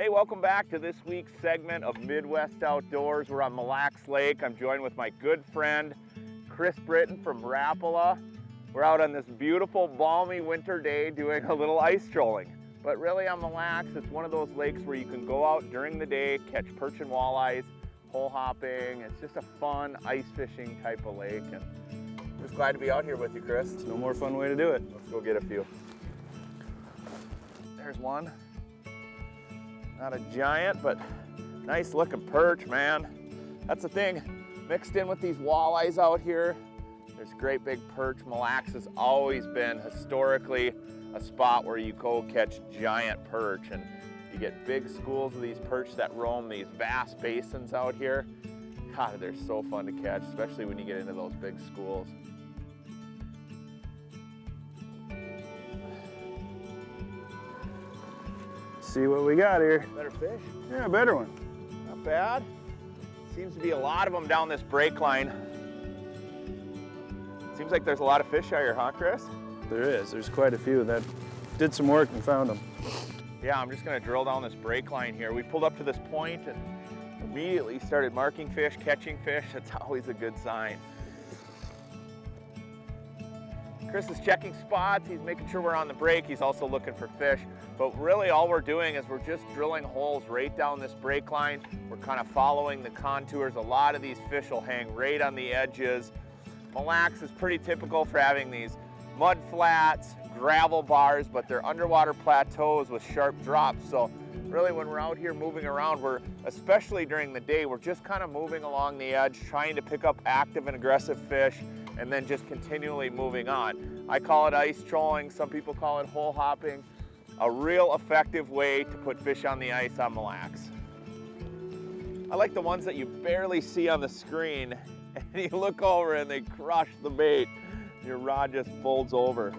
Hey, welcome back to this week's segment of Midwest Outdoors. We're on Mille Lacs Lake. I'm joined with my good friend, Chris Britton from Rapala. We're out on this beautiful, balmy winter day doing a little ice trolling. But really on Mille Lacs, it's one of those lakes where you can go out during the day, catch perch and walleyes, hole hopping. It's just a fun ice fishing type of lake. And I'm just glad to be out here with you, Chris. It's no more fun way to do it. Let's go get a few. There's one. Not a giant, but nice looking perch, man. That's the thing, mixed in with these walleyes out here, there's great big perch. Mille Lacs has always been historically a spot where you go catch giant perch, and you get big schools of these perch that roam these vast basins out here. God, they're so fun to catch, especially when you get into those big schools. See what we got here. Better fish? Yeah, better one. Not bad. Seems to be a lot of them down this break line. Seems like there's a lot of fish out here, huh, Chris? There is. There's quite a few that did some work and found them. Yeah, I'm just gonna drill down this break line here. We pulled up to this point and immediately started marking fish, catching fish. That's always a good sign. Chris is checking spots. He's making sure we're on the break. He's also looking for fish. But really all we're doing is we're just drilling holes right down this break line. We're kind of following the contours. A lot of these fish will hang right on the edges. Mille Lacs is pretty typical for having these mud flats, gravel bars, but they're underwater plateaus with sharp drops. So really when we're out here moving around, especially during the day, we're just kind of moving along the edge, trying to pick up active and aggressive fish, and then just continually moving on. I call it ice trolling, some people call it hole hopping. A real effective way to put fish on the ice on Mille Lacs. I like the ones that you barely see on the screen, and you look over and they crush the bait. Your rod just folds over.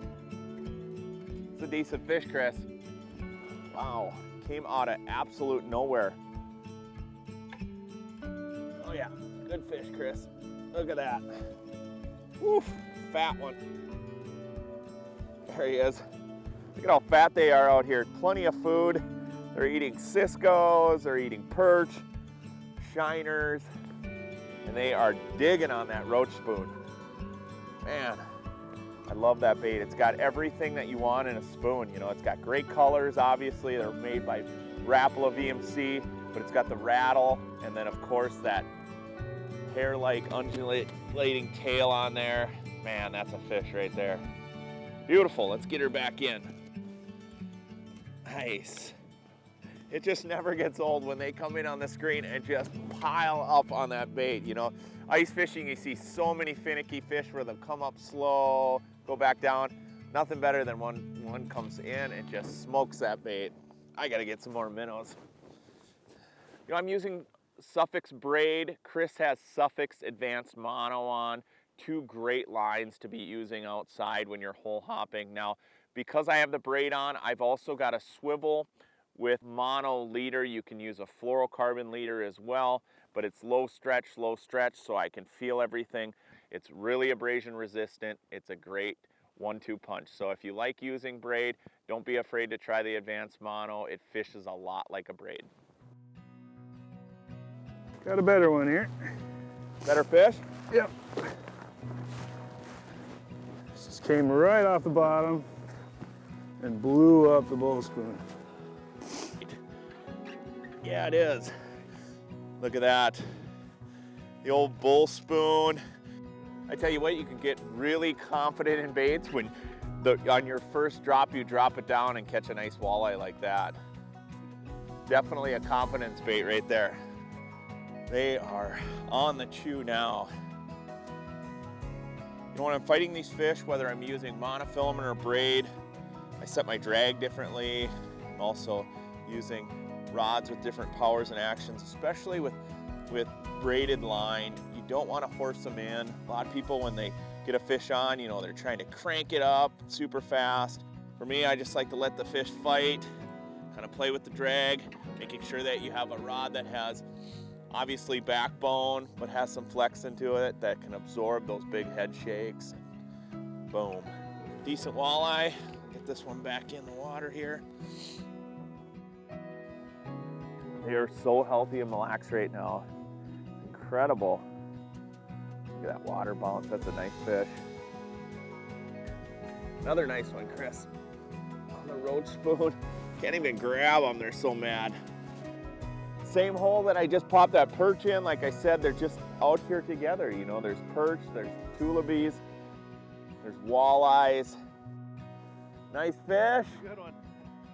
It's a decent fish, Chris. Wow, came out of absolute nowhere. Oh yeah, good fish, Chris. Look at that. Woof, fat one. There he is. Look at how fat they are out here. Plenty of food. They're eating ciscos, they're eating perch, shiners, and they are digging on that roach spoon. Man, I love that bait. It's got everything that you want in a spoon. You know, it's got great colors, obviously. They're made by Rapala VMC, but it's got the rattle, and then of course that hair-like undulating tail on there. Man, that's a fish right there. Beautiful, let's get her back in. Nice. It just never gets old when they come in on the screen and just pile up on that bait. You know, ice fishing, you see so many finicky fish where they'll come up slow, go back down. Nothing better than one comes in and just smokes that bait. I gotta get some more minnows. You know, I'm using Suffix braid. Chris has Suffix Advanced Mono on. Two great lines to be using outside when you're hole hopping. Now, because I have the braid on, I've also got a swivel with mono leader. You can use a fluorocarbon leader as well, but it's low stretch, so I can feel everything. It's really abrasion resistant. It's a great 1-2 punch. So if you like using braid, don't be afraid to try the Advanced Mono. It fishes a lot like a braid. Got a better one here. Better fish? Yep. Just came right off the bottom and blew up the bowl spoon. Yeah, it is. Look at that. The old bull spoon. I tell you what, you can get really confident in baits when on your first drop, you drop it down and catch a nice walleye like that. Definitely a confidence bait right there. They are on the chew now. You know, when I'm fighting these fish, whether I'm using monofilament or braid, I set my drag differently. I'm also using rods with different powers and actions, especially with braided line. You don't want to force them in. A lot of people, when they get a fish on, you know, they're trying to crank it up super fast. For me, I just like to let the fish fight, kind of play with the drag, making sure that you have a rod that has obviously backbone, but has some flex into it that can absorb those big head shakes. Boom. Decent walleye. Get this one back in the water here. They are so healthy in Mille Lacs right now. Incredible. Look at that water bounce. That's a nice fish. Another nice one, Chris. On the roach spoon. Can't even grab them, they're so mad. Same hole that I just popped that perch in. Like I said, they're just out here together. You know, there's perch, there's tullabies, there's walleyes. Nice fish. Good one.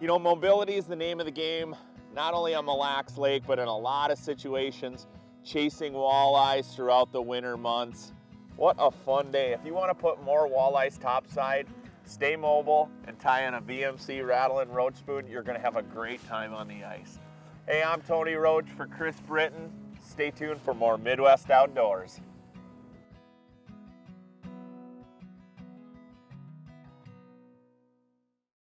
You know, mobility is the name of the game, not only on Mille Lacs Lake, but in a lot of situations, chasing walleyes throughout the winter months. What a fun day. If you want to put more walleyes topside, stay mobile, and tie in a VMC rattling roach spoon, you're gonna have a great time on the ice. Hey, I'm Tony Roach for Chris Britton. Stay tuned for more Midwest Outdoors.